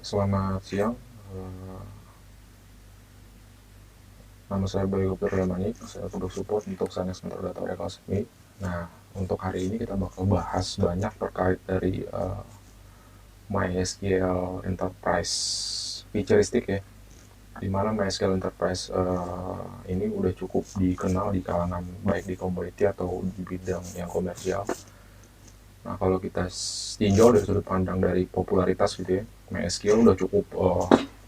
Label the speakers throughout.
Speaker 1: Selamat siang. Eh, Nama saya Bayu Ramani. Saya produk support untuk Sanes Center Data Academy. Nah, untuk hari ini kita bakal bahas banyak terkait dari MySQL Enterprise featureistik ya. Di mana MySQL Enterprise ini udah cukup dikenal di kalangan baik di community atau di bidang yang komersial. Nah, kalau kita tinjau dari sudut pandang dari popularitas gitu ya, MySQL udah cukup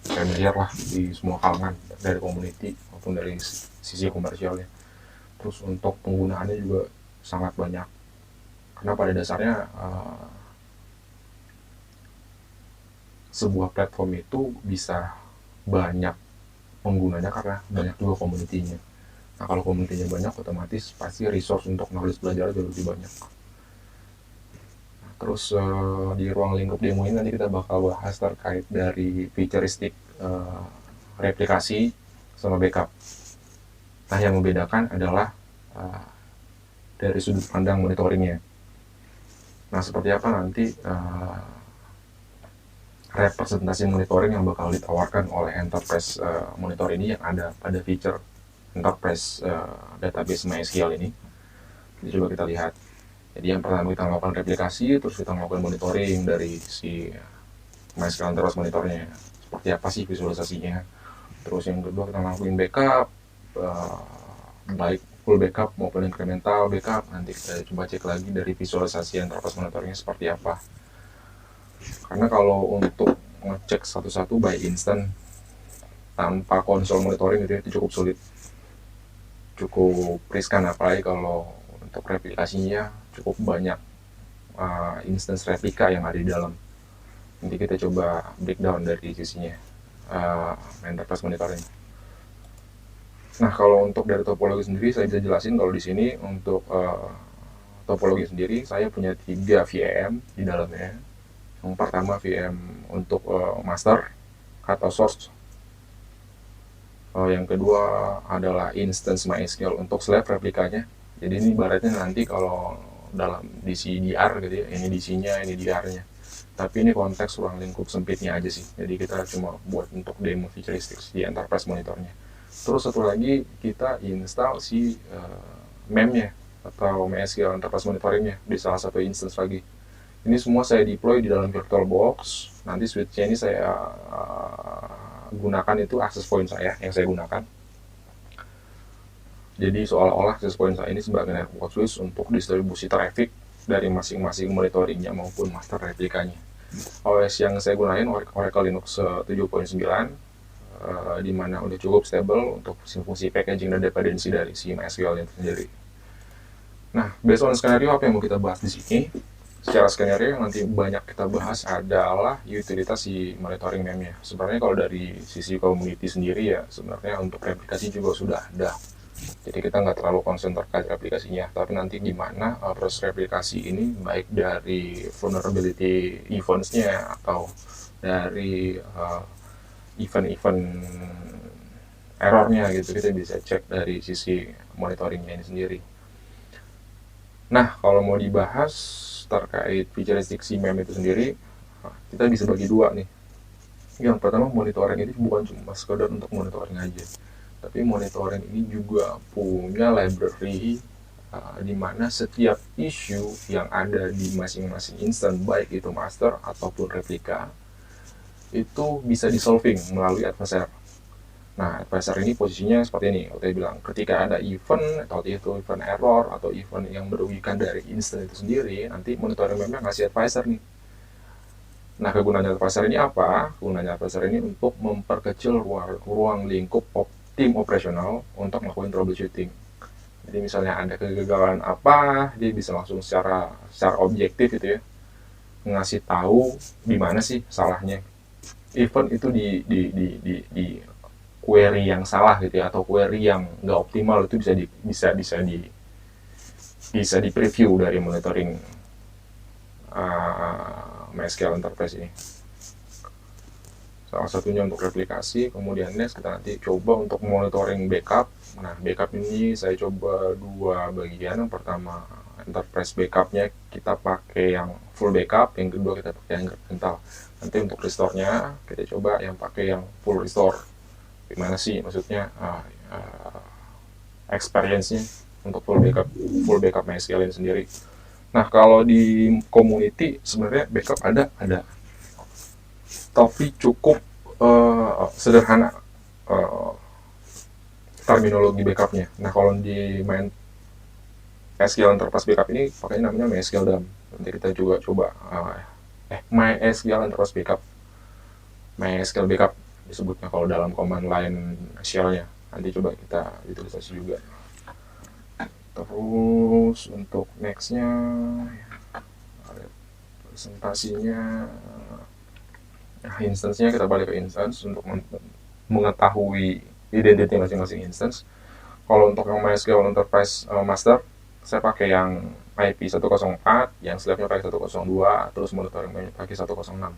Speaker 1: familiar lah di semua kalangan dari community maupun dari sisi komersialnya. Terus untuk penggunaannya juga sangat banyak. Karena pada dasarnya sebuah platform itu bisa banyak penggunanya karena banyak juga komunitinya. Nah, kalau komunitinya banyak, otomatis pasti resource untuk knowledge belajar jauh lebih banyak. Terus di ruang lingkup demo ini nanti kita bakal bahas terkait dari featureistik replikasi sama backup. Nah, yang membedakan adalah dari sudut pandang monitoringnya. Nah, seperti apa nanti representasi monitoring yang bakal ditawarkan oleh Enterprise Monitor ini yang ada pada feature Enterprise Database MySQL ini. Jadi coba kita lihat. Jadi yang pertama kita melakukan replikasi, terus kita melakukan monitoring dari si MySQL Enterprise Monitornya. Seperti apa sih visualisasinya. Terus yang kedua kita melakukan backup, baik full backup maupun incremental backup. Nanti kita coba cek lagi dari visualisasi Enterprise Monitornya seperti apa. Karena kalau untuk ngecek satu-satu by instant tanpa konsol monitoring itu cukup sulit, cukup riskan, apalagi kalau untuk replikasinya cukup banyak instance replika yang ada di dalam. Nanti kita coba breakdown dari sisinya Enterprise Monitoring. Nah, kalau untuk dari topologi sendiri saya bisa jelasin kalau di sini untuk topologi sendiri saya punya 3 VM di dalamnya. Yang pertama VM untuk master atau source. Yang kedua adalah instance MySQL untuk slab replikanya. Jadi ini ibaratnya nanti kalau dalam DC DR gitu ya, ini DC-nya, ini DR-nya. Tapi ini konteks ruang lingkup sempitnya aja sih. Jadi kita cuma buat untuk demo featureistik di Enterprise Monitornya. Terus satu lagi kita install si MEM-nya atau MySQL Enterprise Monitoring-nya di salah satu instance lagi. Ini semua saya deploy di dalam VirtualBox. Nanti switch-nya ini saya gunakan itu access point saya yang saya gunakan. Jadi seolah-olah access point saya ini sebagai network switch untuk distribusi traffic dari masing-masing monitoringnya maupun master replikanya. OS yang saya gunain Oracle Linux 7.9 di mana udah cukup stable untuk fungsi packaging dan dependency dari si MySQL itu sendiri. Nah, based on skenario apa yang mau kita bahas di sini? Secara skenario yang nanti banyak kita bahas adalah utilitas si monitoring MEM-nya. Sebenarnya kalau dari sisi community sendiri ya sebenarnya untuk replikasi juga sudah ada. Jadi kita nggak terlalu concern terkait replikasinya, tapi nanti gimana proses replikasi ini baik dari vulnerability events-nya atau dari event-event error-nya gitu, kita bisa cek dari sisi monitoringnya ini sendiri. Nah, kalau mau dibahas terkait featureistik si MEM itu sendiri, kita bisa bagi dua nih. Yang pertama, monitoring ini bukan cuma sekedar untuk monitoring aja, tapi monitoring ini juga punya library di mana setiap isu yang ada di masing-masing instance, baik itu master ataupun replika, itu bisa disolving melalui adversar. Nah, adversar ini posisinya seperti ini. Kalau saya bilang, ketika ada event, atau itu event error, atau event yang merugikan dari instance itu sendiri, nanti monitoring memang ngasih advisor nih. Nah, kegunaan advisor ini apa? Kegunaan advisor ini untuk memperkecil ruang lingkup tim operasional untuk melakukan troubleshooting. Jadi misalnya ada kegagalan apa, dia bisa langsung secara objektif gitu ya, ngasih tahu di mana sih salahnya. Event itu di query yang salah gitu ya, atau query yang nggak optimal itu bisa di preview dari monitoring MySQL Enterprise ini. Salah satunya untuk replikasi. Kemudian next kita nanti coba untuk monitoring backup. Nah, backup ini saya coba dua bagian. Yang pertama, Enterprise backupnya kita pakai yang full backup, yang kedua kita pakai yang kental. Nanti untuk restore-nya kita coba yang pakai yang full restore. Gimana sih maksudnya experience-nya untuk full backup MySQL ini sendiri. Nah, kalau di community sebenarnya backup ada, tapi cukup sederhana terminologi backupnya. Nah, kalau di main SQL Enterprise Backup ini pakai namanya MySQL DAM. Nanti kita juga coba MySQL Enterprise Backup, MySQL Backup disebutnya kalau dalam command line shell-nya. Nanti coba kita utilisasi juga. Terus untuk next-nya presentasinya, instance-nya kita balik ke instance untuk mengetahui identity masing-masing instance. Kalau untuk yang MySQL Enterprise Master, saya pakai yang IP 104, yang slave-nya pakai 102, terus monitoring pakai 106.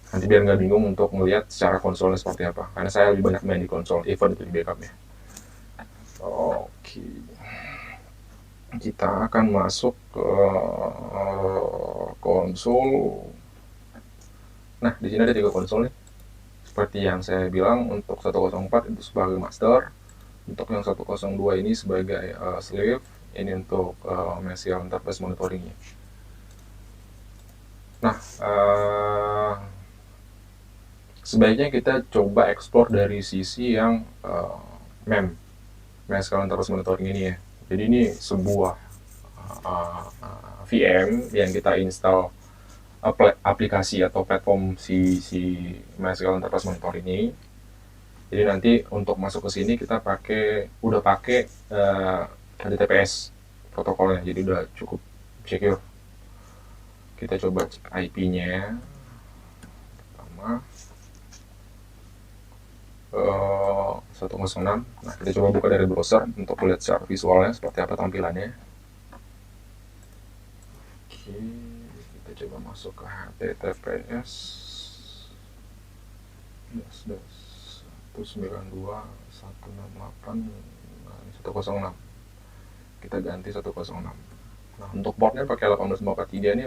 Speaker 1: Nanti biar nggak bingung untuk melihat secara konsolnya seperti apa, karena saya lebih banyak main di konsol, even itu di backupnya. Oke, kita akan masuk ke konsol. Nah, di sini ada 3 konsol nih. Seperti yang saya bilang, untuk 104 itu sebagai master, untuk yang 102 ini sebagai slave, ini untuk MySQL Enterprise monitoringnya. Nah, sebaiknya kita coba explore dari sisi yang MEM, MySQL Enterprise monitoring ini ya. Jadi ini sebuah VM yang kita install aplikasi atau platform si MySQL Enterprise Monitor ini. Jadi nanti untuk masuk ke sini kita udah pakai HTTPS protokolnya, jadi udah cukup secure. Kita coba cek IP-nya. Pertama 106. Nah, kita coba buka dari browser untuk lihat secara visualnya seperti apa tampilannya. Oke, kita coba masuk ke HTTPS 192.168.106. Kita ganti 106. Nah, untuk portnya pakai 18.4.3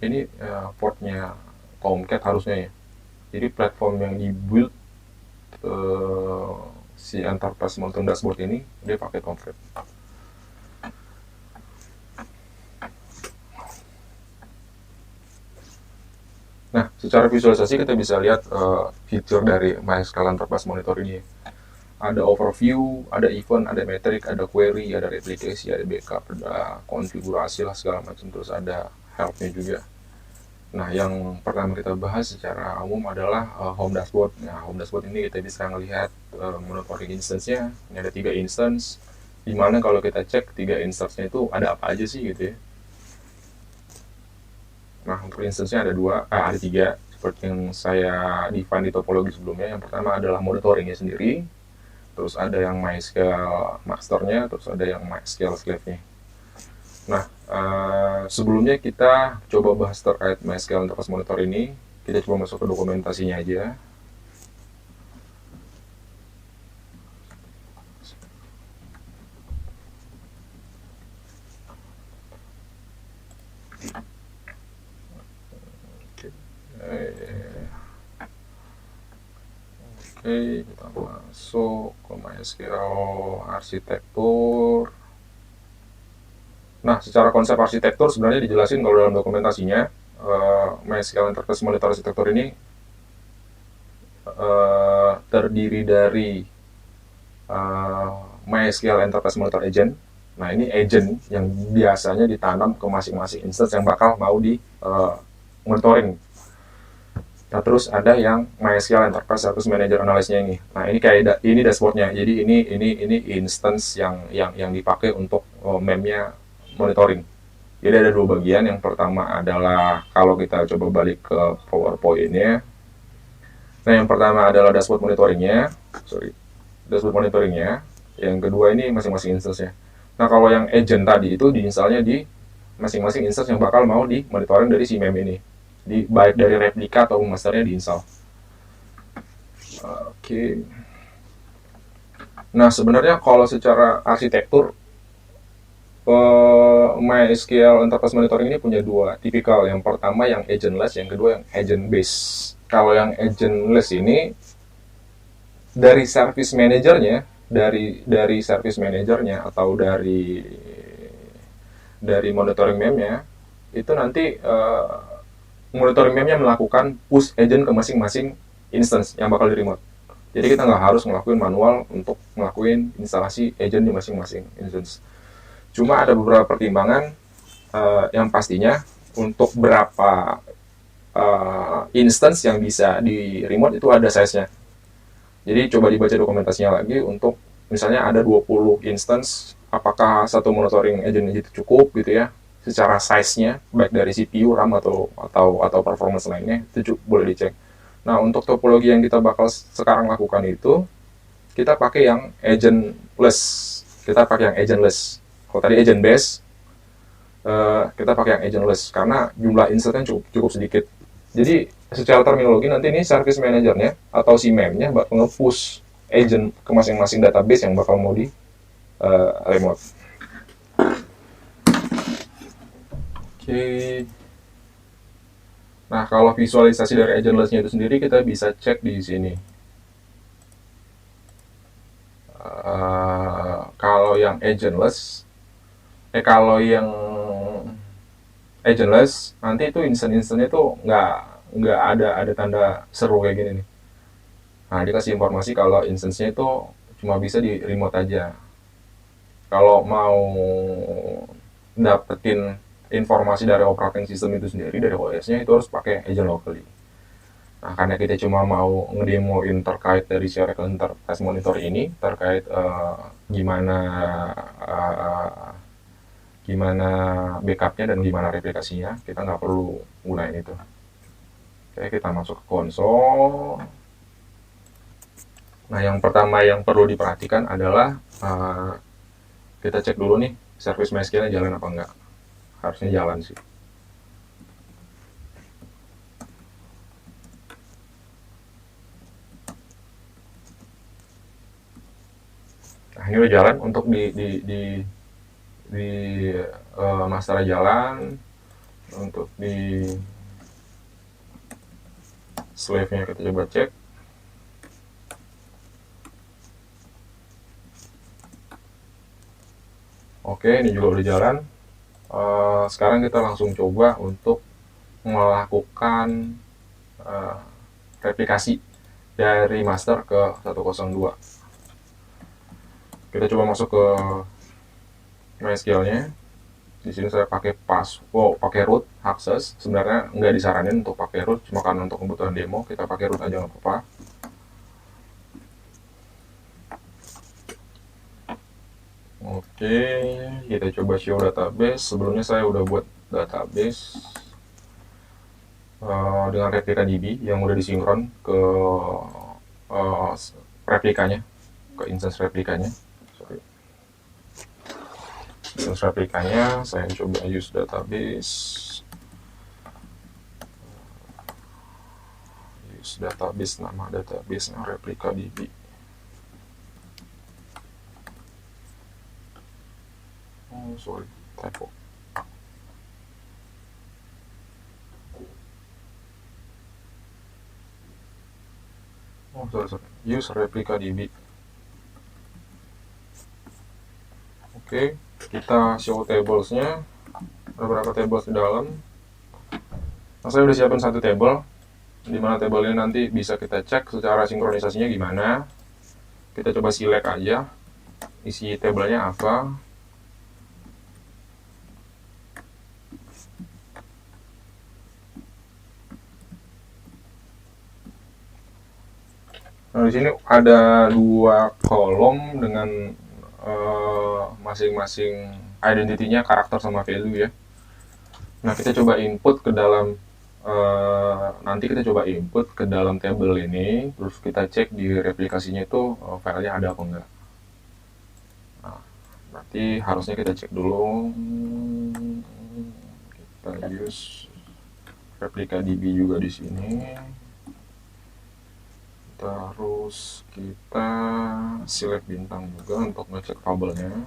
Speaker 1: ini portnya Tomcat harusnya ya. Jadi platform yang dibuild si Enterprise Monitoring Dashboard ini dia pakai Tomcat. Nah, secara visualisasi kita bisa lihat fitur dari MySQL Enterprise Monitor ini. Ada overview, ada event, ada metric, ada query, ada replikasi, ada backup, ada konfigurasi lah segala macam, terus ada help-nya juga. Nah, yang pertama kita bahas secara umum adalah home dashboard. Nah, home dashboard ini kita bisa melihat monitoring instance-nya. Ini ada 3 instance, dimana kalau kita cek 3 instance-nya itu ada apa aja sih gitu ya. Nah, untuk instance-nya ada 3, seperti yang saya define di topologi sebelumnya. Yang pertama adalah monitoring-nya sendiri, terus ada yang MySQL master-nya, terus ada yang MySQL slave-nya. Nah, sebelumnya kita coba bahas terkait MySQL Enterprise Monitor ini. Kita coba masuk ke dokumentasinya aja. Oke, kita masuk ke MySQL arsitektur. Nah, secara konsep arsitektur sebenarnya dijelasin kalau dalam dokumentasinya. MySQL Enterprise Monitor arsitektur ini terdiri dari MySQL Enterprise Monitor Agent. Nah, ini agent yang biasanya ditanam ke masing-masing instance yang bakal mau di monitoring. Nah, terus ada yang MySQL Enterprise Service Manager Analysis-nya ini. Nah, ini kayak ini dashboard-nya. Jadi ini instance yang dipakai untuk MEM-nya monitoring. Jadi ada 2 bagian. Yang pertama adalah kalau kita coba balik ke PowerPoint-nya. Nah, yang pertama adalah dashboard monitoring-nya. Dashboard monitoring-nya. Yang kedua ini masing-masing instance-nya. Nah, kalau yang agent tadi itu diinstalnya di masing-masing instance yang bakal mau di monitoring dari si MEM ini. Baik dari replika atau masternya diinstal. Oke. Nah, sebenarnya kalau secara arsitektur MySQL Enterprise Monitoring ini punya dua tipikal. Yang pertama yang agentless, yang kedua yang agent based. Kalau yang agentless ini dari service manajernya, dari service manajernya atau dari monitoring meme-nya itu nanti monitoring meme-nya melakukan push agent ke masing-masing instance yang bakal di remote. Jadi kita nggak harus ngelakuin manual untuk ngelakuin instalasi agent di masing-masing instance. Cuma ada beberapa pertimbangan yang pastinya untuk berapa instance yang bisa di remote itu ada size-nya. Jadi coba dibaca dokumentasinya lagi untuk misalnya ada 20 instance, apakah satu monitoring agent itu cukup gitu ya secara size-nya baik dari CPU, RAM atau performance lainnya itu boleh dicek. Nah, untuk topologi yang kita bakal sekarang lakukan itu kita pakai yang agentless. Kita pakai yang agentless. Kalau tadi agent base, kita pakai yang agentless karena jumlah instance cukup sedikit. Jadi secara terminologi nanti ini service manajernya atau si meme-nya bakal nge-push agent ke masing-masing database yang bakal mau di remote. Oke. Nah, kalau visualisasi dari agentless-nya itu sendiri kita bisa cek di sini. Kalau yang agentless nanti itu instant-instantnya tuh nggak ada tanda seru kayak gini nih. Nah, dikasih informasi kalau instance-nya itu cuma bisa di remote aja. Kalau mau dapetin informasi dari operating system itu sendiri, dari OS-nya itu harus pakai agent locally. Nah, karena kita cuma mau ngedemoin terkait dari Share Enterprise Monitor ini, terkait gimana gimana backupnya dan gimana replikasinya, kita nggak perlu gunain itu. Oke, kita masuk ke konsol. Nah, yang pertama yang perlu diperhatikan adalah kita cek dulu nih service MySQL-nya jalan apa enggak. Harusnya jalan sih. Nah, ini udah jalan untuk di master jalan, untuk di slave-nya kita coba cek. Oke, ini juga udah jalan. Sekarang kita langsung coba untuk melakukan replikasi dari master ke 102. Kita coba masuk ke MySQL-nya. Di sini saya pakai pakai root access. Sebenarnya nggak disaranin untuk pakai root, cuma karena untuk kebutuhan demo kita pakai root aja nggak apa-apa. Oke, kita coba show database. Sebelumnya saya udah buat database dengan replika DB yang udah disinkron ke replikanya, ke instance replikanya. Instance replikanya saya coba use database. Use database, nama database replika DB. Oh, sorry, typo. Oh, sorry. Use replika DB. Oke, kita show tablesnya. Ada beberapa tables di dalam. Nah, saya udah siapin satu table, di mana table ini nanti bisa kita cek secara sinkronisasinya gimana. Kita coba select aja isi tablenya apa. Nah, di sini ada dua kolom dengan masing-masing identity-nya, karakter sama value ya. Nah, kita coba input ke dalam nanti kita coba input ke dalam table ini, terus kita cek di replikasinya itu filenya ada apa enggak. Nah, berarti harusnya kita cek dulu. Kita use replika DB juga di sini. Terus kita select bintang juga untuk ngecek tabelnya.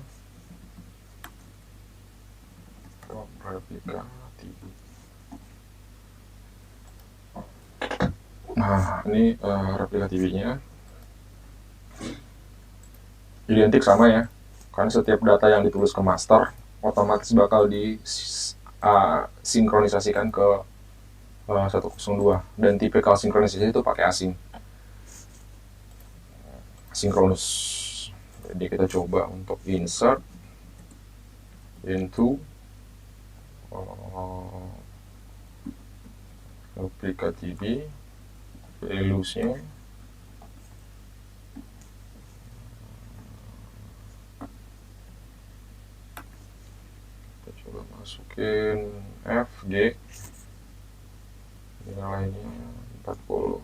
Speaker 1: from replika TV. Nah, ini replika TV-nya identik sama ya, kan setiap data yang ditulis ke master otomatis bakal disinkronisasikan ke 102, dan tipikal sinkronisasi itu pakai asinkronus. Jadi kita coba untuk insert into replika TV, values-nya kita coba masukin FG, nilainya 40,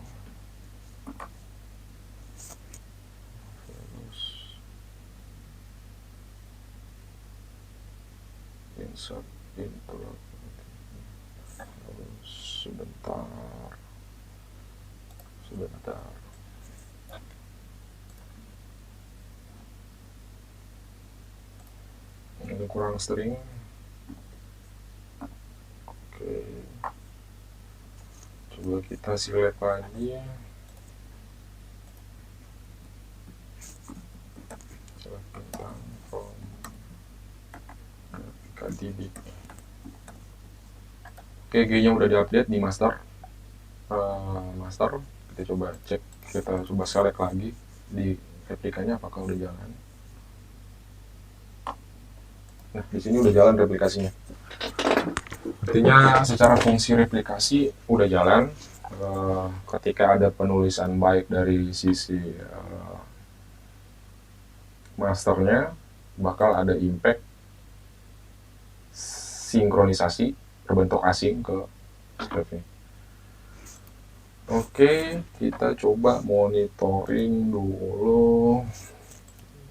Speaker 1: insert into sebentar. Ini kurang string. Oke, coba kita select lagi. Select tentang from KTB. Oke, G-nya udah diupdate di master. Kita coba cek, kita coba select lagi di replikanya apakah udah jalan. Nah, di sini udah jalan replikasinya. Artinya secara fungsi replikasi udah jalan. Ketika ada penulisan baik dari sisi masternya, bakal ada impact sinkronisasi berbentuk asing ke scriptnya. Oke, kita coba monitoring dulu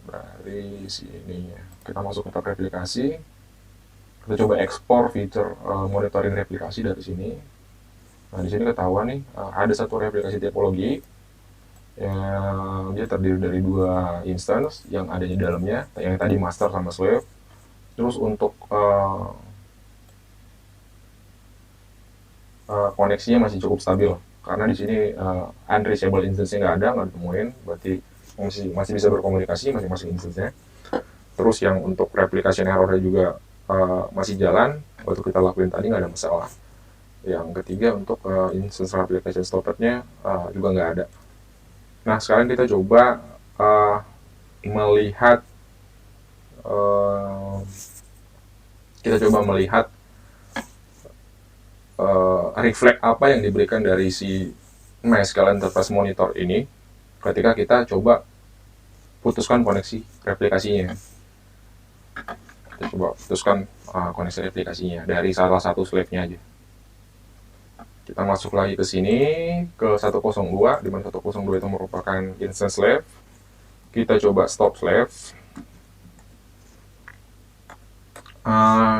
Speaker 1: dari sini ya. Kita masuk ke tab replikasi. Kita coba ekspor feature monitoring replikasi dari sini. Nah, di sini ketahuan nih, ada satu replikasi topologi yang dia terdiri dari 2 instance yang ada di dalamnya, yang tadi master sama slave. Terus untuk koneksinya masih cukup stabil, karena di sini unreachable instance-nya nggak ditemuin, berarti masih bisa berkomunikasi masing-masing instance-nya. Terus yang untuk replication error-nya juga masih jalan, waktu kita lakuin tadi nggak ada masalah. Yang ketiga untuk instance replication stopped-nya juga nggak ada. Nah, sekarang kita coba melihat reflect apa yang diberikan dari si MySQL Enterprise Monitor ini ketika kita coba putuskan koneksi replikasinya. Kita coba putuskan koneksi replikasinya dari salah satu slave-nya aja. Kita masuk lagi ke sini ke 102, di mana 102 itu merupakan instance slave. Kita coba stop slave.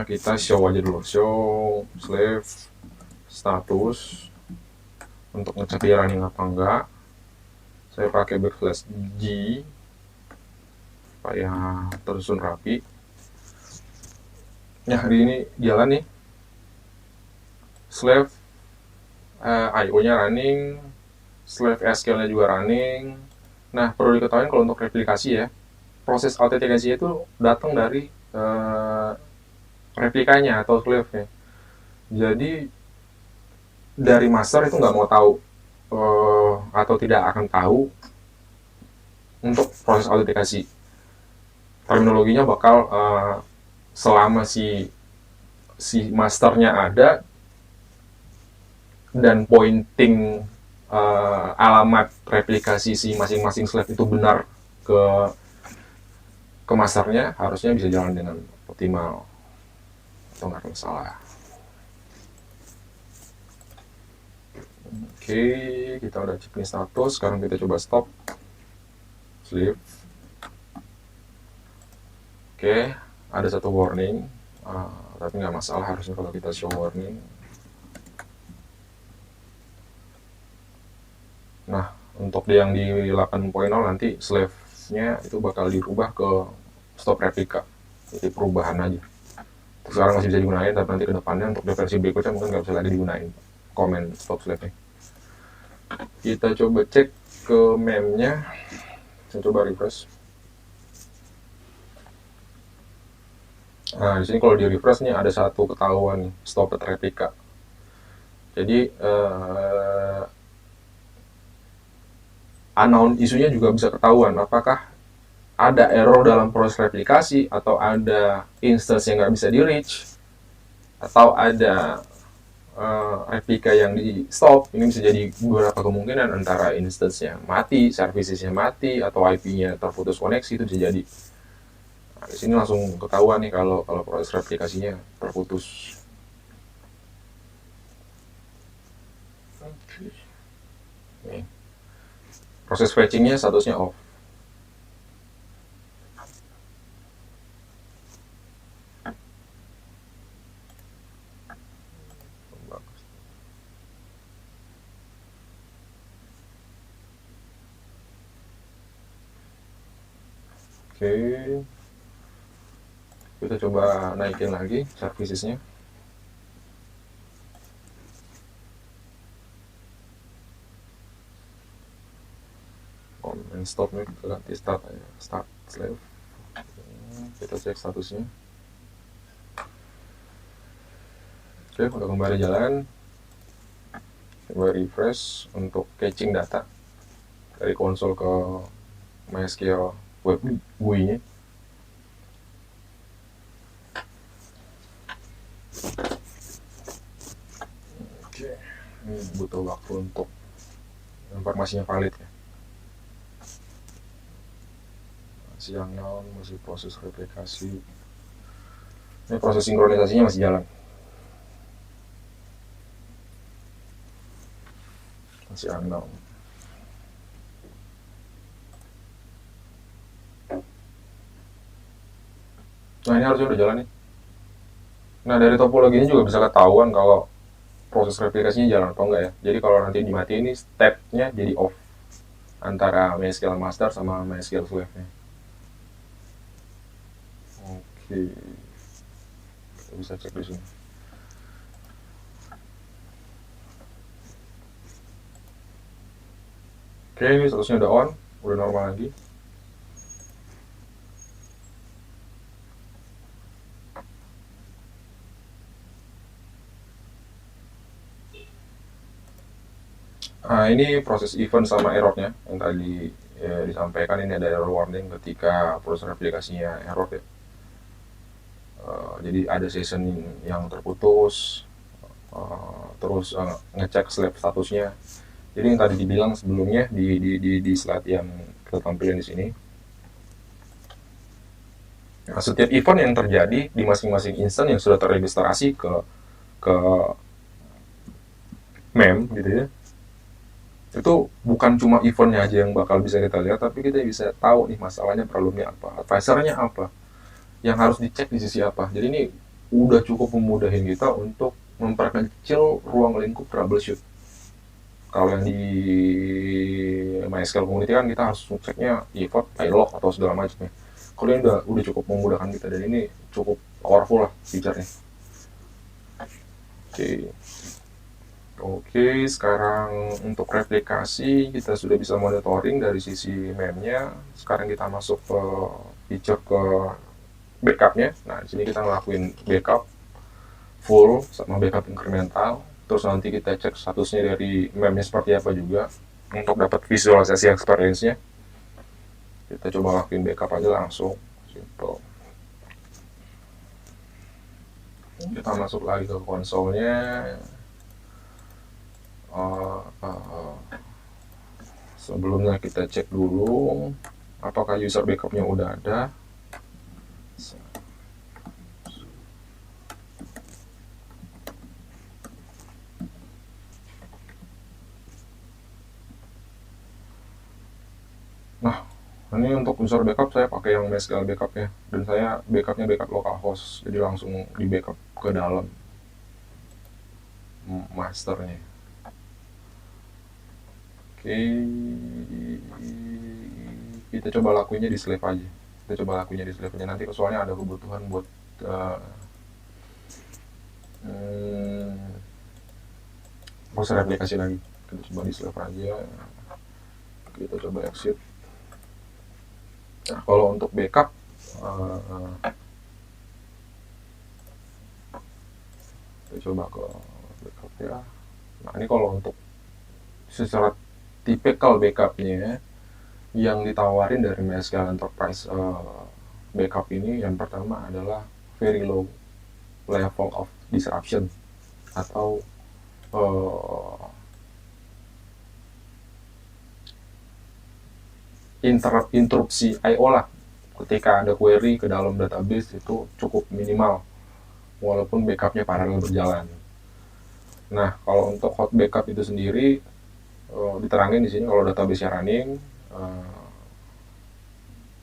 Speaker 1: Kita show aja dulu, show slave status untuk ngecek dia running apa enggak. Saya pakai backslash G supaya tersusun rapi. Nah, hari ini jalan nih, slave IO-nya running, slave SQL-nya juga running. Nah, perlu diketahui kalau untuk replikasi ya, proses autentikasi itu datang dari replikanya atau slave-nya. Jadi dari master itu nggak mau tahu atau tidak akan tahu untuk proses autentikasi. Terminologinya bakal selama si masternya ada dan pointing alamat replikasi si masing-masing slave itu benar ke masternya, harusnya bisa jalan dengan optimal atau nggak ada masalah. Oke, kita udah cek nih status. Sekarang kita coba stop sleep. Oke, ada satu warning, tapi nggak masalah harusnya kalau kita show warning. Nah, untuk yang di 8.0 nanti slave-nya itu bakal dirubah ke stop replika, jadi perubahan aja. sekarang masih bisa digunain, tapi nanti ke depannya untuk versi berikutnya mungkin nggak bisa lagi digunain comment stop slave-nya. Kita coba cek ke meme-nya, saya coba refresh. Nah, di sini kalau di refresh nih ada satu ketahuan nih, stopped replika. Jadi unknown isunya juga bisa ketahuan apakah ada error dalam proses replikasi, atau ada instance yang nggak bisa di reach, atau ada replika yang di stop. Ini bisa jadi beberapa kemungkinan, antara instance-nya mati, services-nya mati, atau IP-nya terputus koneksi, itu bisa jadi. Nah, di sini langsung ketahuan nih kalau proses replikasinya terputus. Nih. Proses fetching-nya statusnya off. Oke, kita coba naikin lagi servicesnya. Comment stop nih, kita ganti start aja, start slave. Kita cek statusnya. Oke, udah kembali jalan. Coba refresh untuk caching data dari konsol ke MySQL web GUI-nya. Oke, ini butuh waktu untuk informasinya valid ya. Masih unknown, masih proses replikasi. Ini proses sinkronisasinya masih jalan. Masih unknown. Nah, ini harusnya udah jalan nih. Nah, dari topologinya juga bisa ketahuan kalau proses replikasinya jalan atau enggak ya. Jadi kalau nanti dimati ini stepnya jadi off antara MySQL master sama MySQL slave-nya. Oke, kita bisa cek di sini. Oke, ini statusnya udah on, udah normal lagi. Nah, ini proses event sama errornya yang tadi ya, disampaikan. Ini ada error warning ketika proses replikasinya error ya. Jadi ada session yang terputus, terus ngecek slave statusnya. Jadi yang tadi dibilang sebelumnya di slide yang kita tampilkan di sini. Nah, setiap event yang terjadi di masing-masing instance yang sudah terregistrasi ke mem gitu ya, itu bukan cuma eventnya aja yang bakal bisa kita lihat, tapi kita bisa tahu nih masalahnya, problemnya apa, advisernya apa, yang harus dicek di sisi apa. Jadi ini udah cukup memudahin kita untuk memperkecil ruang lingkup troubleshoot. Kalau yang di MySQL Community kan kita harus ceknya pivot, log atau segala macamnya. Kalau ini udah cukup memudahkan kita, dan ini cukup powerful lah feature-nya. Oke, sekarang untuk replikasi kita sudah bisa monitoring dari sisi mem-nya. Sekarang kita masuk ke feature ke backup-nya. Nah, di sini kita ngelakuin backup full sama backup incremental. Terus nanti kita cek statusnya dari mem-nya seperti apa juga untuk dapat visualisasi experience-nya. Kita coba lakuin backup aja langsung, simple. Kita masuk lagi ke konsolnya. Sebelumnya kita cek dulu apakah user backupnya udah ada. Nah, ini untuk user backup saya pakai yang MySQL backup ya, dan saya backupnya backup localhost, jadi langsung di backup ke dalam masternya. Oke, kita coba lakuinnya di slave aja. Kita coba lakuinnya di slave aja. Nanti soalnya ada kebutuhan buat Proses replikasi lagi, kita coba di save aja, kita coba exit. Nah, kalau untuk backup kita coba ke backup ya. Nah, ini kalau untuk secara tipikal backupnya yang ditawarin dari MySQL Enterprise backup ini, yang pertama adalah very low level of disruption atau interupsi I/O lah. Ketika ada query ke dalam database itu cukup minimal walaupun backupnya paralel berjalan. Nah, kalau untuk hot backup itu sendiri diterangin di sini kalau database running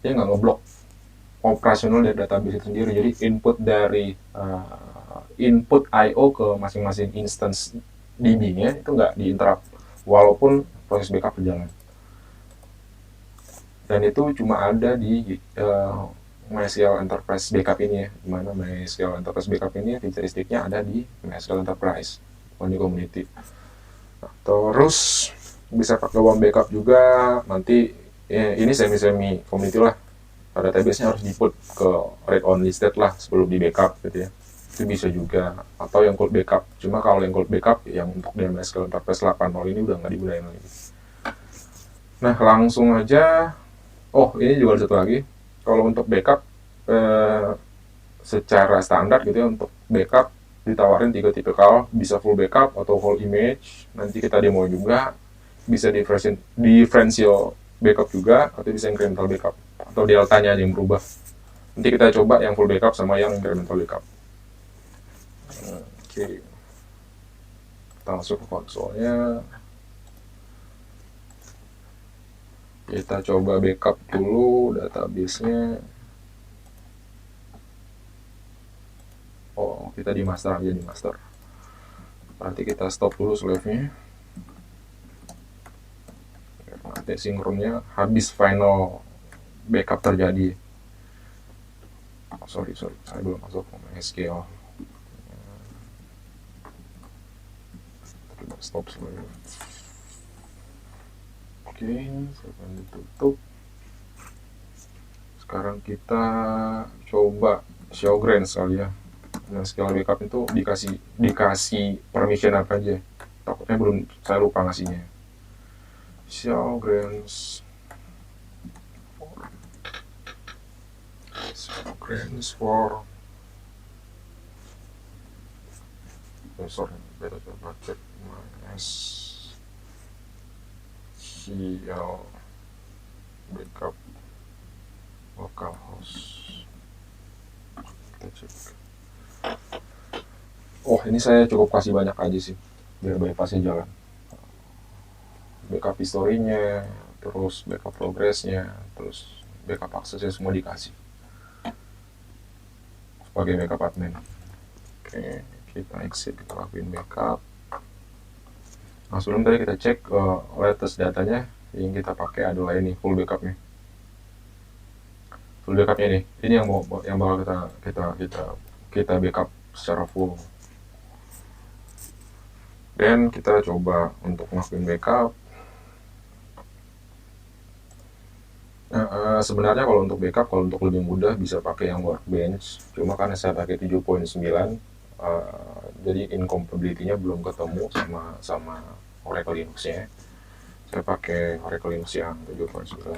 Speaker 1: dia nggak ngeblok operasional dari database itu sendiri. Jadi input I/O ke masing-masing instance DB-nya itu nggak diinterrupt walaupun proses backup berjalan. Dan itu cuma ada di MySQL Enterprise Backup ini ya, dimana MySQL Enterprise Backup ini fituristiknya ada di MySQL Enterprise, bukan di community. Nah, terus bisa pakai one backup juga, nanti ini semi community lah, database-nya harus di-put ke read only state lah sebelum di backup gitu ya, itu bisa juga, atau yang cold backup. Cuma kalau yang cold backup yang untuk di MySQL Enterprise 8.0 ini udah nggak digunain lagi. Nah, langsung aja. Oh, ini juga ada satu lagi. Kalau untuk backup secara standar gitu ya, untuk backup ditawarin 3 tipikal, bisa full backup atau whole image. Nanti kita demo juga. Bisa differential backup juga, atau bisa incremental backup, atau deltanya aja yang berubah. Nanti kita coba yang full backup sama yang incremental backup. Oke. Kita masuk ke konsolnya. Kita coba backup dulu database-nya. Oh, kita di master aja, di master. Nanti kita stop dulu slave-nya. Nanti sinkronnya habis final backup terjadi. Oh, sorry, saya belum masuk ke MySQL. Kita stop slave. Oke, saya akan ditutup. Sekarang kita coba show grants kali ya. Nah, SQL backup itu dikasih permission apa aja. Takutnya saya lupa ngasihnya. Show grants for sorry, beta coba cek MySQL backup localhost. Kita cek. Oh, ini saya cukup kasih banyak aja sih biar bypassnya jalan. Backup historinya, terus backup progressnya, terus backup aksesnya semua dikasih sebagai backup admin. Oke, kita exit, kita lakuin backup. Nah, sebelum tadi kita cek latest datanya yang kita pakai adalah ini full backupnya. Full backupnya ini yang bakal kita backup secara full. Dan kita coba untuk ngelakuin backup. Nah, sebenarnya kalau untuk backup, kalau untuk lebih mudah bisa pakai yang Workbench. Cuma karena saya pakai 7.9, jadi incompatibility-nya belum ketemu sama Oracle Linux-nya. Saya pakai Oracle Linux yang 7.9.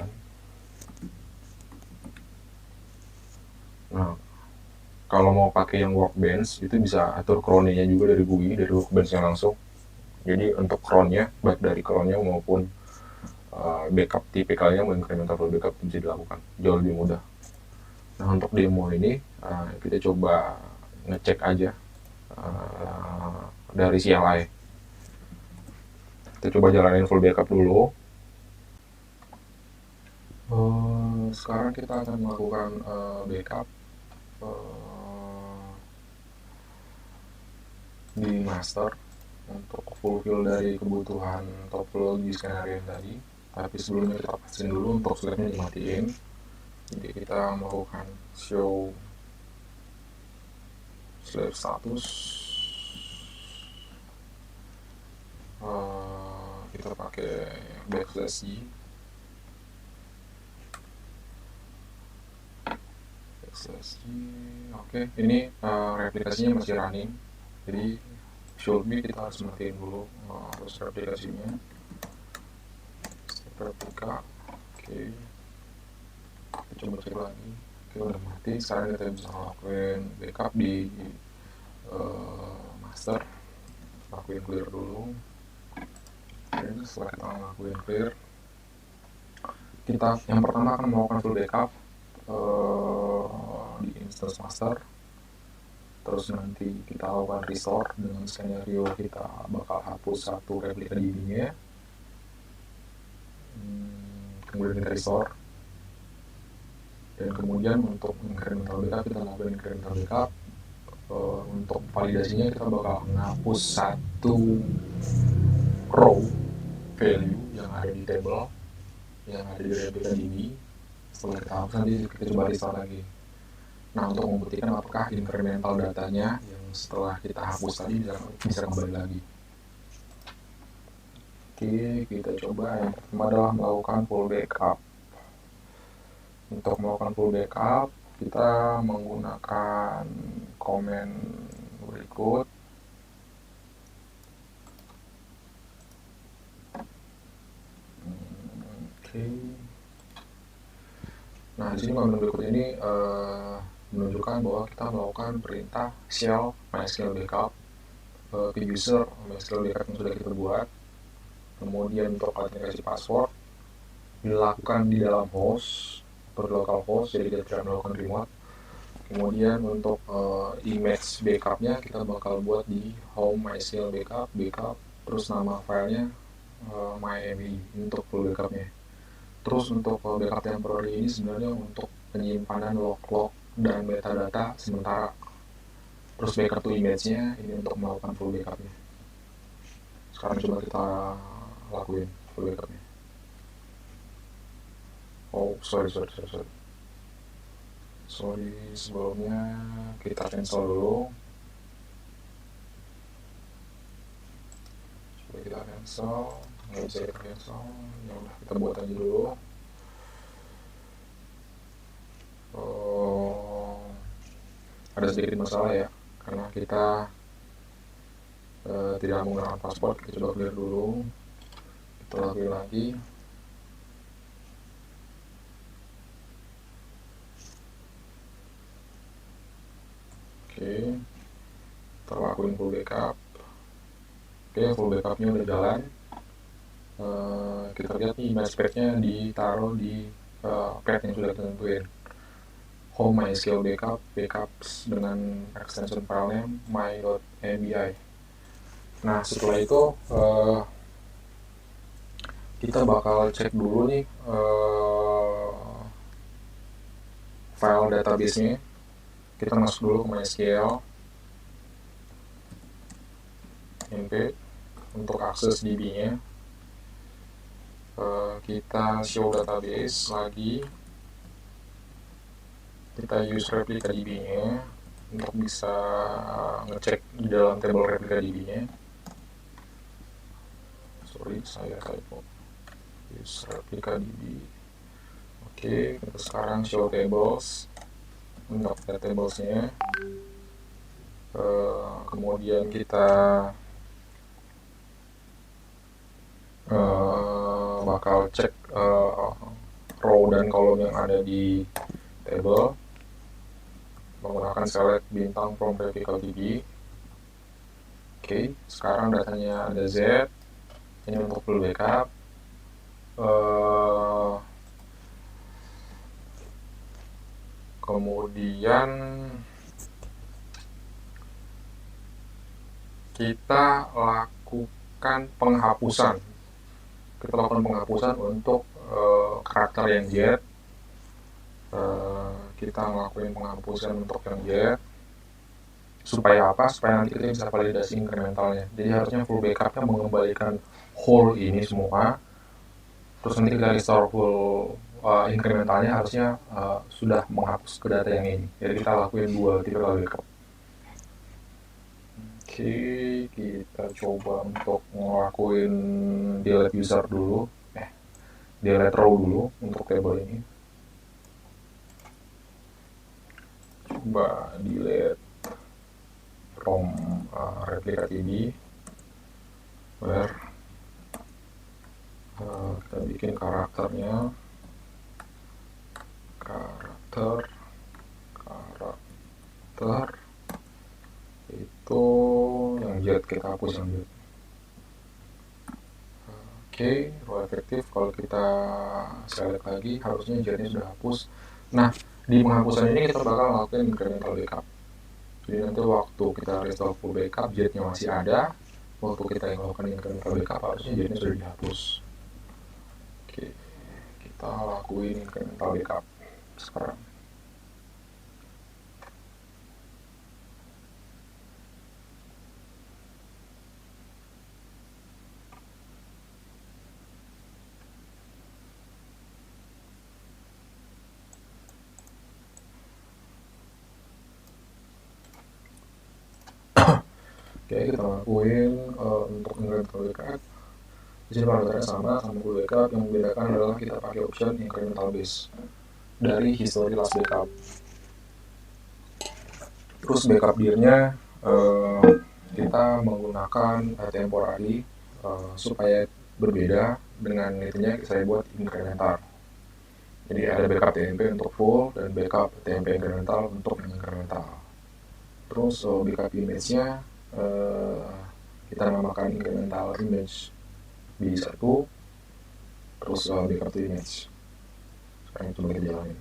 Speaker 1: Nah, kalau mau pakai yang Workbench itu bisa atur cron-nya juga dari GUI, dari Workbench-nya langsung. Jadi untuk cron-nya, baik dari cron-nya maupun backup tipikalnya, mau incremental backup bisa dilakukan jauh lebih mudah. Nah, untuk demo ini kita coba ngecek aja dari CLI. Kita coba jalanin full backup dulu. Sekarang kita akan melakukan backup di master untuk fulfill dari kebutuhan topologi skenario yang tadi. Tapi sebelumnya kita pastiin dulu untuk slave-nya dimatiin. Jadi kita melakukan show slave status. kita pakai backslash G. Oke, ini replikasinya masih running, jadi should be kita harus matiin dulu harus replikasinya. Replika, oke, kita coba cek lagi. Oke, udah mati. Sekarang kita bisa lakuin backup di master, lakuin clear dulu. Dan setelah kita lakuin clear, kita yang pertama akan melakukan full backup di instance master. Terus nanti kita lakukan restore dengan skenario kita bakal hapus satu replika DB-nya. Kemudian kita restore. Dan kemudian untuk incremental backup kita lakukan incremental backup. Untuk validasinya kita bakal menghapus satu row value yang ada di table yang ada di replika DB. Setelah kita hapus nanti kita coba restore lagi. Nah, untuk membuktikan apakah incremental datanya yang setelah kita hapus tadi bisa kembali lagi. Oke, kita coba. Yang pertama adalah melakukan full backup. Untuk melakukan full backup, kita menggunakan command berikut. Oke. Nah, di sini command berikut ini menunjukkan bahwa kita melakukan perintah shell MySQL backup ke user MySQL backup yang sudah kita buat. Kemudian untuk autentikasi password dilakukan di dalam host atau di local host, jadi kita tidak melakukan remote. Kemudian untuk image backupnya kita bakal buat di home MySQL backup, terus nama filenya myMV untuk full backupnya. Terus untuk backup temporary ini sebenarnya untuk penyimpanan log-log dan metadata sementara. Terus backup to image-nya ini untuk melakukan full backupnya. Sekarang coba kita lakuin full backupnya. Oh, sorry, sebelumnya kita cancel dulu. Coba kita cancel, nggak bisa kita cancel, ya udah kita buat aja dulu. Ada sedikit masalah ya, karena kita tidak menggunakan password. Kita coba clear dulu, kita lakuin lagi. Oke, kita lakuin full backup. Oke, full backupnya udah jalan. Kita lihat nih image path-nya ditaruh di path yang sudah kita tentuin. Home MySQL backups dengan extension file name my.mbi. Nah, setelah itu kita bakal cek dulu nih file database-nya. Kita masuk dulu ke MySQL np untuk akses DB-nya. Kita show database lagi. Kita use replika DB-nya untuk bisa ngecek di dalam table replika DB-nya. Sorry, saya typo. Use replika DB. Oke, kita sekarang show tables untuk tables-nya. Kemudian kita bakal cek row dan column yang ada di table menggunakan select bintang from replica DB. Oke, sekarang datanya ada Z. Ini untuk full backup. Kemudian kita lakukan penghapusan. Kita lakukan penghapusan untuk karakter yang Z. Kita ngelakuin penghapusan untuk yang Z. Supaya apa? Supaya nanti kita bisa validasi incrementalnya. Jadi harusnya full backupnya mengembalikan whole ini semua. Terus nanti kita restore full incrementalnya harusnya sudah menghapus ke data yang ini. Jadi kita lakuin 2 tipikal backup. Oke, kita coba untuk ngelakuin delete user dulu, delete row dulu untuk table ini. Coba delete from replica tb, where kita bikin karakter itu yang jet, kita hapus yang jet. Oke, row efektif. Kalau kita select lagi, harusnya jetnya sudah hapus. Nah, di penghapusan ini kita bakal ngelakuin incremental backup. Jadi nanti waktu kita restore full backup, jetnya masih ada. Waktu kita yang melakukan incremental backup, harusnya jetnya sudah dihapus. Oke, kita lakuin incremental backup sekarang. Oke, kita lakuin untuk incremental backup. Di sini parameternya sama full backup. Yang membedakan adalah kita pakai option incremental base dari history last backup. Terus backup dir-nya kita menggunakan temporary supaya berbeda dengan itunya saya buat incremental. Jadi ada backup TMP untuk full dan backup TMP incremental untuk incremental. Terus backup image-nya kita namakan incremental image B1, terus backup to image. Sekarang coba kita jalanin.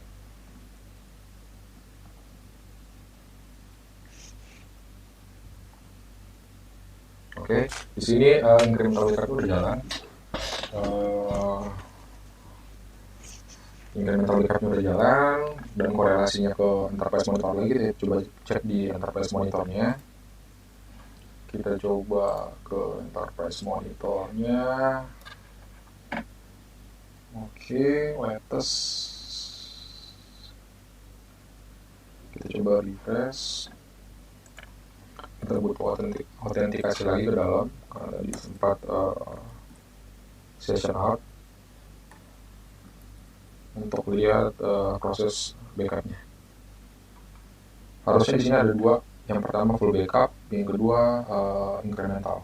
Speaker 1: Oke, di sini incremental backup itu berjalan. Incremental backup-nya berjalan dan korelasinya ke enterprise monitor lagi. Kita coba cek di enterprise monitornya. Kita coba ke enterprise monitornya. Oke, latest. Kita coba refresh. Kita butuh autentikasi lagi ke dalam karena tadi sempat session out untuk lihat proses backupnya. Harusnya di sini ada dua. Yang pertama full backup, yang kedua incremental.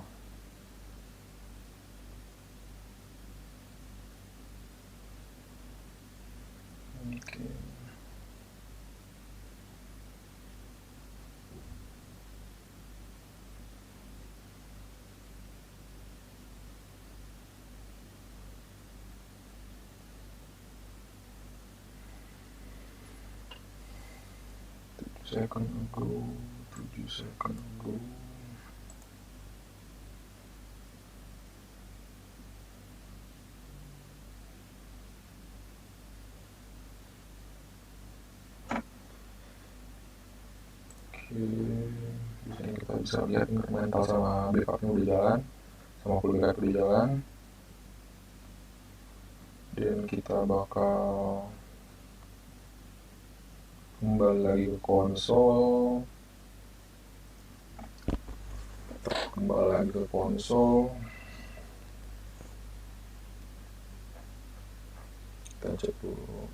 Speaker 1: Oke. Second ago, 7 second ago. Oke, di sini kita bisa lihat incremental sama backupnya udah jalan, sama full backup udah jalan. Dan kita bakal kembali lagi ke konsol. Kita cek dulu.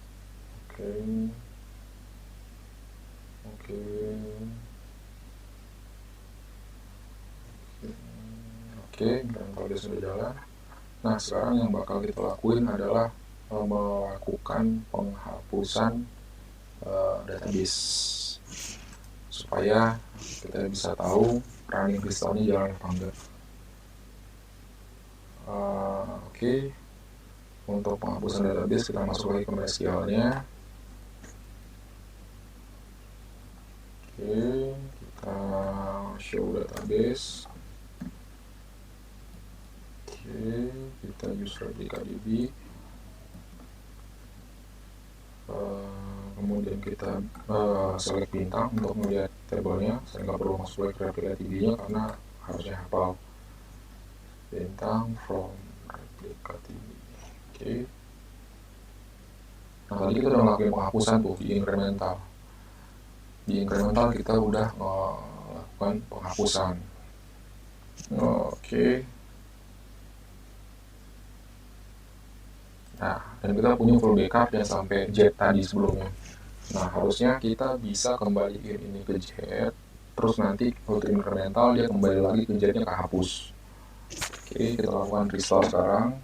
Speaker 1: Oke, incremental base sudah jalan. Nah, sekarang yang bakal kita lakuin adalah melakukan penghapusan database supaya kita bisa tahu running kristalnya jalan apa enggak. Oke, untuk penghapusan database kita masuk lagi ke MySQL-nya. Oke, kita show database. Oke, kita use replica db. Kemudian kita select bintang untuk melihat tabelnya. Saya nggak perlu masuk lagi ke replica db-nya karena harusnya hafal bintang from replica db. Oke. Nah, tadi kita udah ngelakuin penghapusan tuh di incremental. Di incremental kita udah melakukan penghapusan. Oke. Nah, dan kita punya full backup yang sampai jet tadi sebelumnya. Nah, harusnya kita bisa kembaliin ini ke jet, terus nanti untuk incremental dia kembali lagi ke jetnya kehapus. Oke, kita lakukan restore sekarang.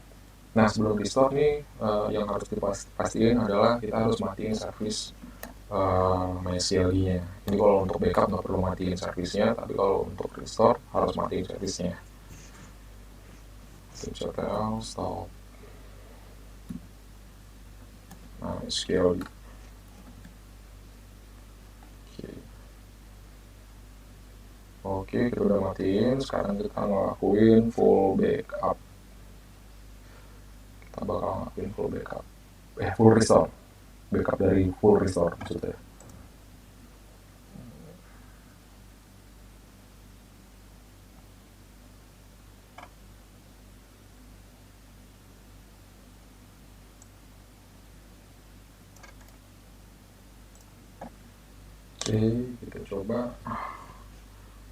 Speaker 1: Nah, sebelum restore nih, yang harus dipastiin adalah kita harus matiin service MySQL-nya. Ini kalau untuk backup nggak perlu matiin servisnya, tapi kalau untuk restore harus matiin servisnya. Shutdown, stop MySQL. Oke, kita udah matiin. Sekarang kita ngelakuin full backup. Kita bakal ngelakuin full backup. Full restore. Backup dari full restore maksudnya. Oke, kita coba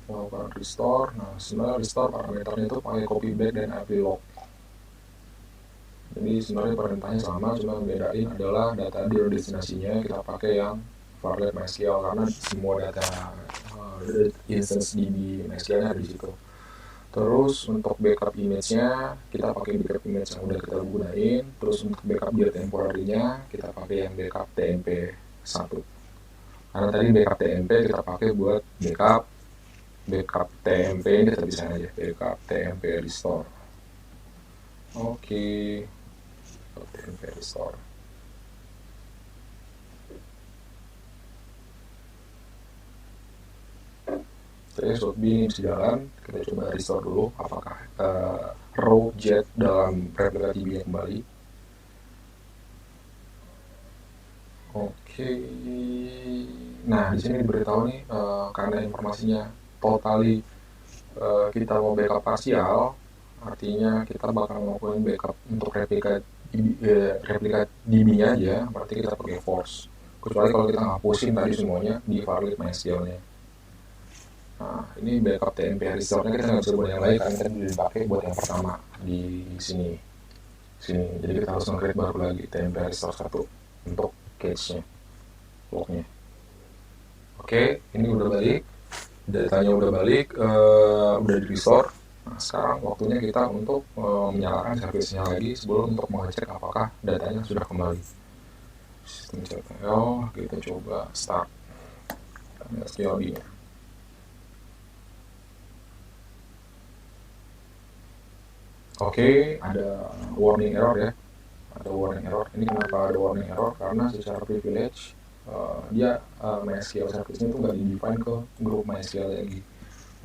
Speaker 1: melakukan restore. Nah, sebenarnya restore parameternya itu pakai copy back dan epilogue. Jadi sebenarnya perintahnya sama, cuma bedain adalah data di destinasinya kita pakai yang varlet MySQL karena semua data instance DB MySQL-nya ada di situ. Terus untuk backup image-nya kita pakai backup image yang udah kita gunain. Terus untuk backup dia temporary-nya kita pakai yang backup TMP 1. Karena tadi backup TMP kita pakai buat backup TMP ini kita bisa aja backup TMP restore. Oke. TMP restore. Oke, slot B ini bisa jalan. Kita coba restore dulu apakah row jet dalam replika DB kembali. Oke. Nah, di sini diberitahu nih karena informasinya totally kita mau backup parsial, artinya kita bakal ngelakuin backup untuk replika DB-nya aja, berarti kita pakai force. Kecuali kalau kita ngapusin tadi semuanya di varlet MySQL-nya. Nah, ini backup TMP restore-nya kita nggak bisa buat yang lain karena kita dipakai buat yang pertama di sini. Jadi kita harus nge-create baru lagi TMP restore 1 untuk cache-nya, log-nya. Oke, ini udah balik. Datanya udah balik, udah di restore. Nah, sekarang waktunya kita untuk menyalakan servisnya lagi sebelum untuk mengecek apakah datanya sudah kembali. Sistem CTL, kita coba start MySQL-nya. Oke, ada warning error ya. Ada warning error. Ini kenapa ada warning error? Karena secara privilege dia MySQL service-nya itu nggak di-define ke grup MySQL lagi.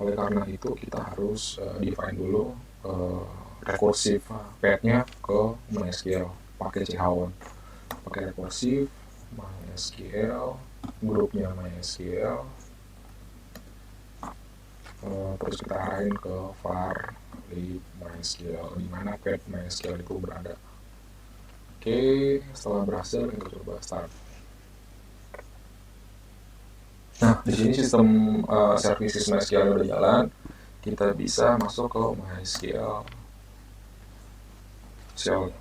Speaker 1: Oleh karena itu kita harus define dulu recursive path-nya ke MySQL pakai chhaon. Pakai recursive MySQL, grupnya MySQL, terus kita arahin ke var lib MySQL di mana path MySQL itu berada. Oke, setelah berhasil kita coba start. Nah, di sini sistem services MySQL udah jalan, kita bisa masuk ke MySQL shell.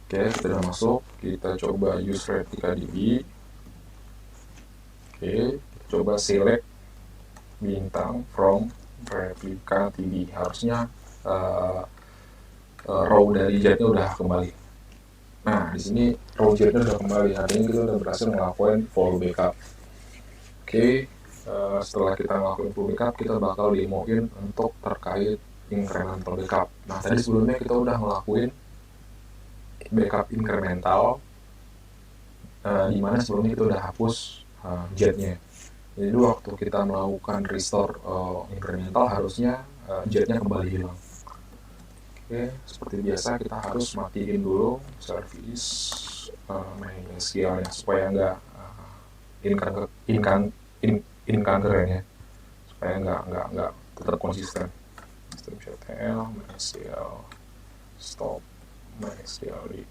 Speaker 1: Oke, kita udah masuk, kita coba use replika DB. Oke, kita coba select bintang from replika DB. Harusnya row dari jetnya udah kembali. Nah, di sini row jetnya udah kembali, artinya kita udah berhasil ngelakuin full backup. Oke, setelah kita ngelakuin full backup, kita bakal demoin untuk terkait incremental backup. Nah, tadi sebelumnya kita udah ngelakuin backup incremental, di mana sebelumnya kita udah hapus jetnya. Jadi waktu kita melakukan restore incremental, harusnya jetnya kembali hilang. Oke, seperti biasa kita harus matiin dulu service MySQL-nya supaya nggak incongruent ya, supaya nggak tetap konsisten. System shutdown MySQL stop MySQL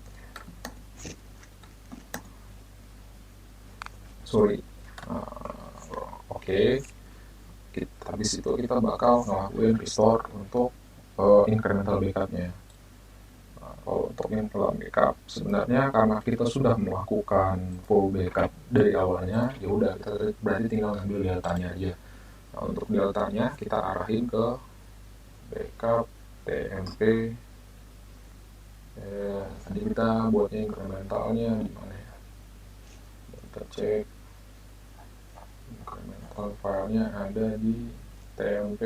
Speaker 1: sorry. Oke, kita habis itu kita bakal ngelakuin restore untuk incremental backupnya. Nah, kalau untuk incremental backup sebenarnya karena kita sudah melakukan full backup dari awalnya, ya udah kita berarti tinggal ngambil deltanya aja. Nah, untuk deltanya kita arahin ke backup tmp. Tadi kita buatnya incrementalnya di mana ya? Kita cek incremental filenya ada di tmp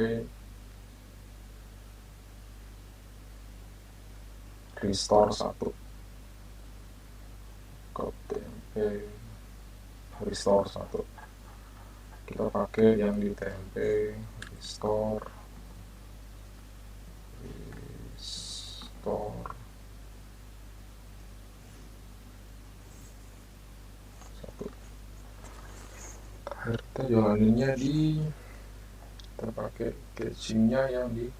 Speaker 1: restore 1 ke tmp restore 1. Kita pakai yang di tmp restore 1. Akhirnya kita jalaninnya kita pakai cachingnya yang di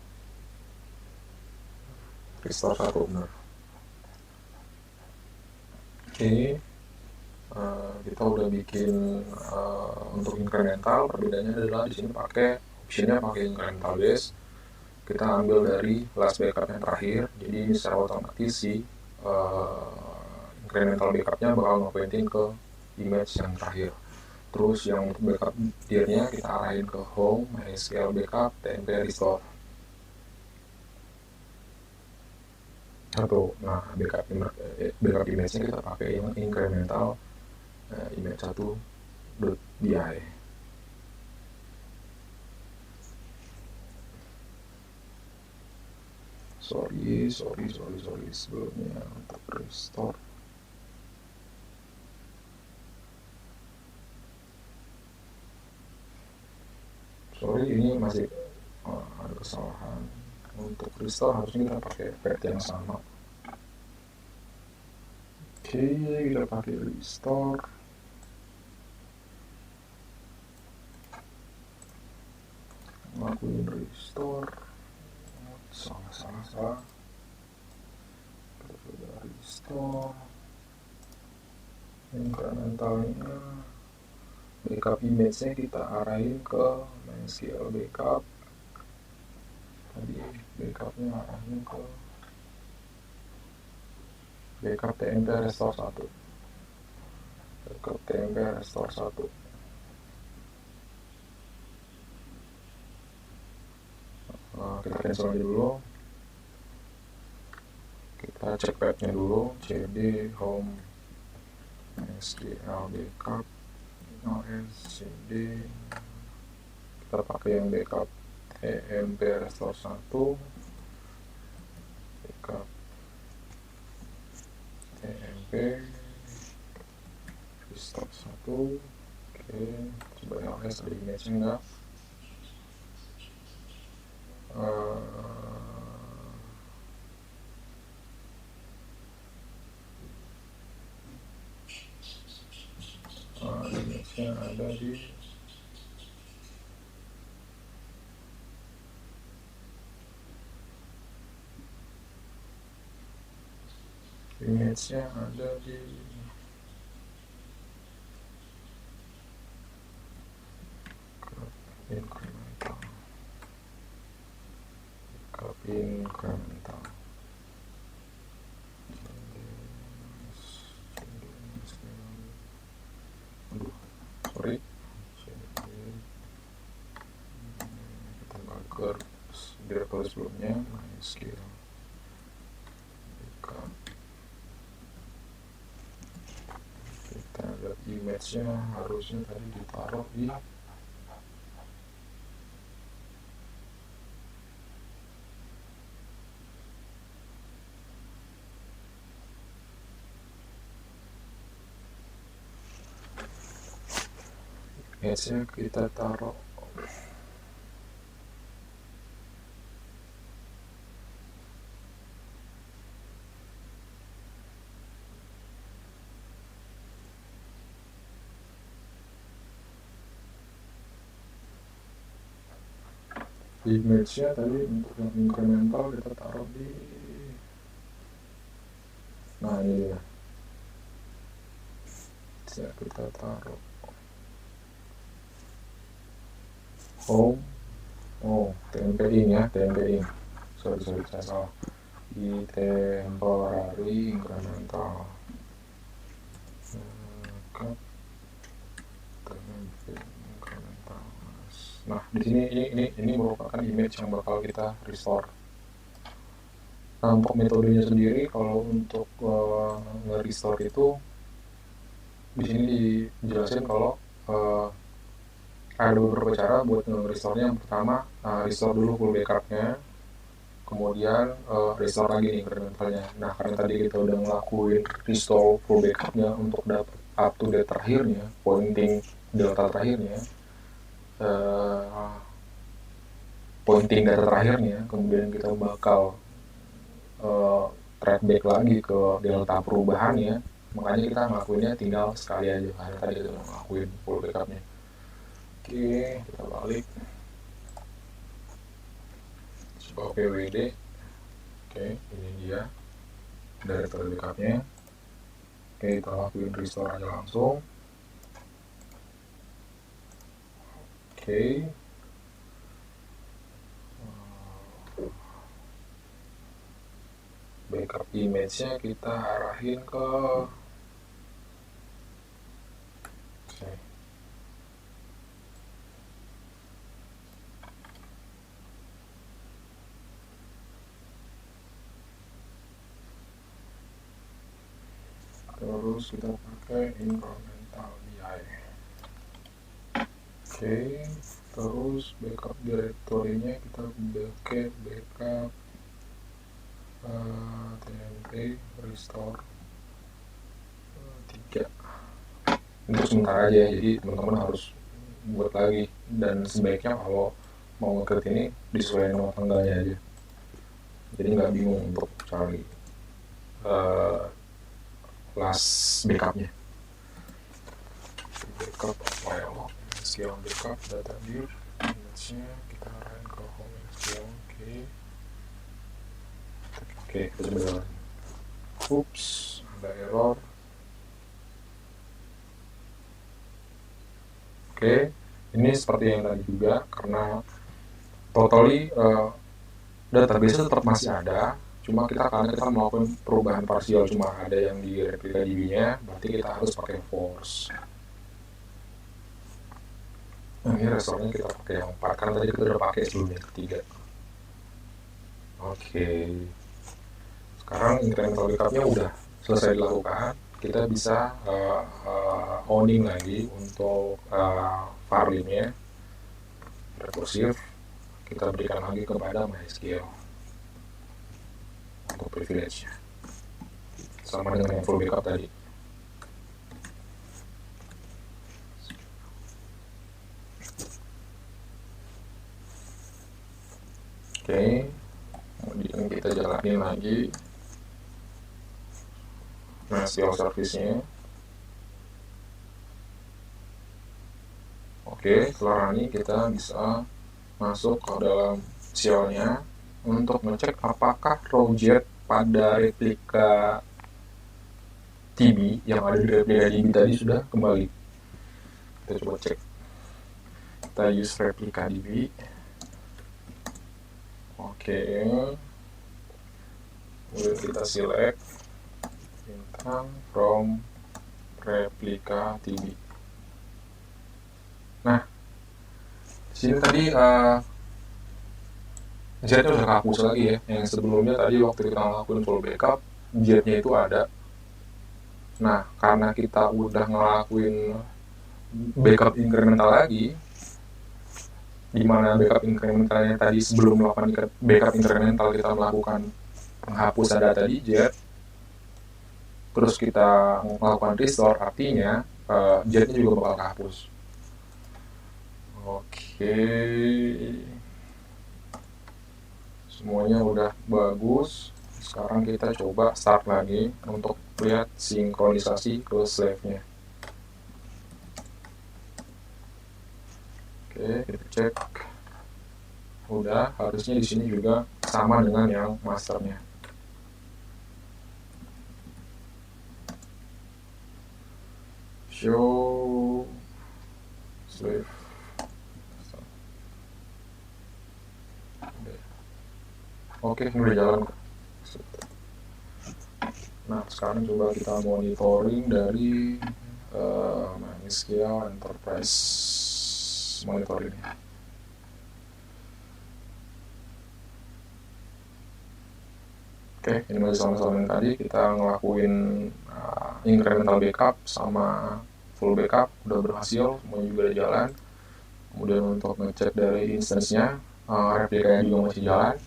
Speaker 1: restore 1 benar. Ini kita udah bikin untuk incremental. Perbedaannya adalah di sini optionnya pakai incremental base. Kita ambil dari last backup yang terakhir, jadi secara otomatis si incremental backupnya bakal nge-pointing ke image yang terakhir. Terus yang untuk backup dirnya kita arahin ke home MySQL backup tmp restore 1. Nah, backup image-nya kita pakai yang incremental image 1.bi. Sorry sebelumnya untuk restore. Sorry, ini masih ada kesalahan. Untuk restore harusnya kita pakai path yang sama. Oke, kita pakai restore. Ngelakuin restore. Salah. Kita coba restore. Incrementalnya backup image-nya kita arahin ke MySQL backup. Tadi backupnya arahin ke backup tmp restore 1. Backup tmp restore 1. Kita cancel aja dulu. Kita cek path-nya dulu. cd home MySQL backup ls cd. Kita pakai yang backup tmp restore 1. Backup tmp restore 1. Oke, coba ls ada image-nya enggak. Image-nya ada di incremental. Sorry, kita balik ke directory sebelumnya MySQL backup. Kita lihat image-nya harusnya tadi ditaruh di image-nya kita taruh image-nya tadi untuk yang incremental kita taruh di ini ya. Kita taruh home Oh, TMPing ya, TMPing. Sorry, saya salah. Di temporary incremental. Backup TMP incremental. Nah, di sini ini merupakan image yang bakal kita restore. Nah, untuk metodenya sendiri, kalau untuk nge-restore itu, di sini dijelasin kalau uh, ada beberapa cara buat nge-restore-nya. Yang pertama, restore dulu full backupnya, kemudian restore lagi nih incrementalnya. Nah, karena tadi kita udah ngelakuin restore full backupnya untuk dapat up to date terakhirnya, pointing delta terakhirnya, uh, pointing data terakhirnya, kemudian kita bakal track back lagi ke delta perubahannya. Makanya kita ngelakuinnya tinggal sekali aja, karena tadi kita udah ngelakuin full backupnya. Oke, kita balik. Coba PWD. Oke, ini dia directory backupnya. Oke, kita lakuin restore aja langsung. Oke, backup image-nya kita arahin ke terus kita pakai incremental BI. Oke, terus backup directory-nya kita pakai backup tmp restore 3. Untuk sementara aja, jadi teman-teman harus buat lagi, dan sebaiknya kalau mau nge-create ini disesuaikan sama tanggalnya aja, jadi nggak bingung untuk cari uh, last backupnya. Backup file SQL backup data dir, image-nya kita arahin ke home SQL. Oke, kita coba jalan. Oops, ada error. Oke, ini seperti yang tadi juga, karena totally database tetap masih ada, cuma karena kita melakukan perubahan parsial, cuma ada yang di replika DB-nya, berarti kita harus pakai force. Nah, ini resortnya kita pakai yang 4, karena tadi kita udah pakai sebelumnya ketiga. Oke, sekarang incremental backupnya udah selesai dilakukan, kita bisa owning lagi untuk Farlin-nya rekursif, kita berikan lagi kepada MySQL untuk privilege-nya, sama dengan yang full backup tadi. Oke, kemudian kita jalanin lagi MySQL service-nya. Oke, setelah ini kita bisa masuk ke dalam shell-nya untuk ngecek apakah rowjet pada replika TB yang ada di replika DB tadi sudah kembali. Kita coba cek. Kita use replika DB. Oke. Kemudian kita select bintang from replika TB. Nah, di sini tadi jetnya udah kehapus lagi ya. Yang sebelumnya tadi waktu kita ngelakuin full backup, jetnya itu ada. Nah, karena kita udah ngelakuin backup incremental lagi, di mana backup incrementalnya tadi sebelum melakukan backup incremental kita melakukan penghapusan data di jet, terus kita melakukan restore, artinya jetnya juga bakal kehapus. Oke, semuanya udah bagus. Sekarang kita coba start lagi untuk lihat sinkronisasi ke slave-nya. Oke, kita cek. Udah, harusnya di sini juga sama dengan yang masternya. Show slave. Oke, ini udah jalan. Nah, sekarang coba kita monitoring dari MySQL Enterprise Monitor ini. Oke, ini masih sama-sama yang tadi kita ngelakuin incremental backup sama full backup udah berhasil, semua juga udah jalan. Kemudian untuk ngecek dari instance-nya, replikanya juga masih jalan.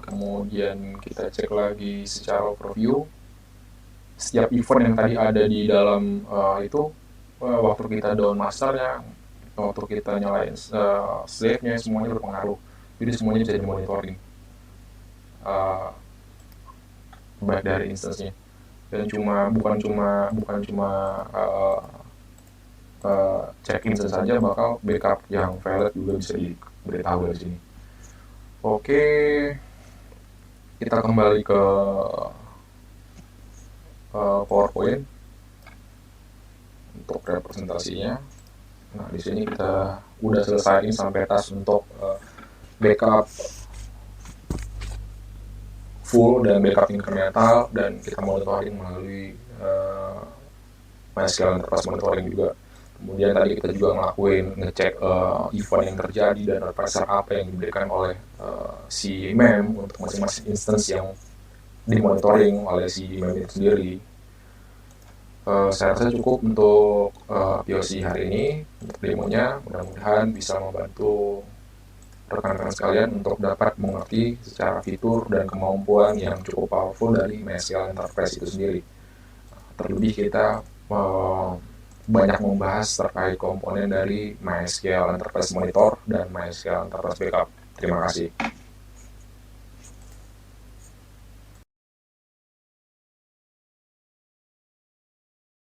Speaker 1: Kemudian kita cek lagi secara overview setiap event yang tadi ada di dalam itu waktu kita down masternya, waktu kita nyalain slave-nya, semuanya berpengaruh. Jadi semuanya bisa dimonitoring baik dari instance-nya, dan bukan cuma check instance saja, bakal backup yang valid juga bisa diberitahu dari sini. Oke, kita kembali ke PowerPoint untuk representasinya. Nah, di sini kita udah selesai sampai task untuk backup full dan backup incremental, dan kita monitoring melalui MySQL Enterprise Monitoring juga. Kemudian tadi kita juga ngecek event yang terjadi dan representer apa yang diberikan oleh si mem untuk masing-masing instance yang dimonitoring oleh si mem itu sendiri. Saya rasa cukup untuk POC hari ini, untuk demonya. Mudah-mudahan bisa membantu rekan-rekan sekalian untuk dapat mengerti secara fitur dan kemampuan yang cukup powerful dari MySQL Enterprise itu sendiri. Terlebih kita banyak membahas terkait komponen dari MySQL Enterprise Monitor dan MySQL Enterprise Backup. Terima kasih.